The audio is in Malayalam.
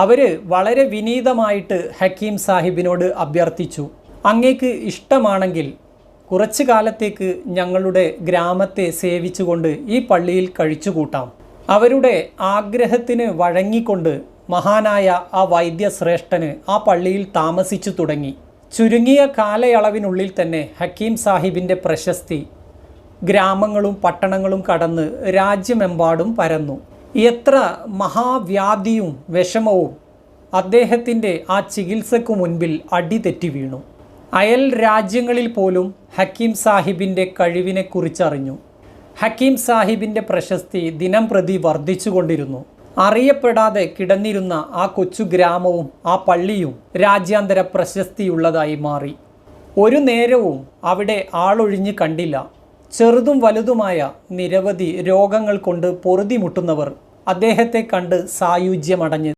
അവർ വളരെ വിനീതമായിട്ട് ഹക്കീം സാഹിബിനോട് അഭ്യർത്ഥിച്ചു, അങ്ങേക്ക് ഇഷ്ടമാണെങ്കിൽ കുറച്ചു കാലത്തേക്ക് ഞങ്ങളുടെ ഗ്രാമത്തെ സേവിച്ചുകൊണ്ട് ഈ പള്ളിയിൽ കഴിച്ചുകൂട്ടാം. അവരുടെ ആഗ്രഹത്തിന് വഴങ്ങിക്കൊണ്ട് മഹാനായ ആ വൈദ്യശ്രേഷ്ഠന് ആ പള്ളിയിൽ താമസിച്ചു തുടങ്ങി. ചുരുങ്ങിയ കാലയളവിനുള്ളിൽ തന്നെ ഹക്കീം സാഹിബിൻ്റെ പ്രശസ്തി ഗ്രാമങ്ങളും പട്ടണങ്ങളും കടന്ന് രാജ്യമെമ്പാടും പരന്നു. എത്ര മഹാവ്യാധിയും വിഷമവും അദ്ദേഹത്തിൻ്റെ ആ ചികിത്സയ്ക്കു മുൻപിൽ അടിതെറ്റി വീണു. അയൽ രാജ്യങ്ങളിൽ പോലും ഹക്കീം സാഹിബിൻ്റെ കഴിവിനെക്കുറിച്ചറിഞ്ഞു. ഹക്കീം സാഹിബിൻ്റെ പ്രശസ്തി ദിനം പ്രതി വർദ്ധിച്ചുകൊണ്ടിരുന്നു. അറിയപ്പെടാതെ കിടന്നിരുന്ന ആ കൊച്ചു ഗ്രാമവും ആ പള്ളിയും രാജ്യാന്തര പ്രശസ്തിയുള്ളതായി മാറി. ഒരു നേരവും അവിടെ ആളൊഴിഞ്ഞ് കണ്ടില്ല. ചെറുതും വലുതുമായ നിരവധി രോഗങ്ങൾ കൊണ്ട് പൊറുതിമുട്ടുന്നവർ അദ്ദേഹത്തെ കണ്ട് സായുജ്യമടഞ്ഞ്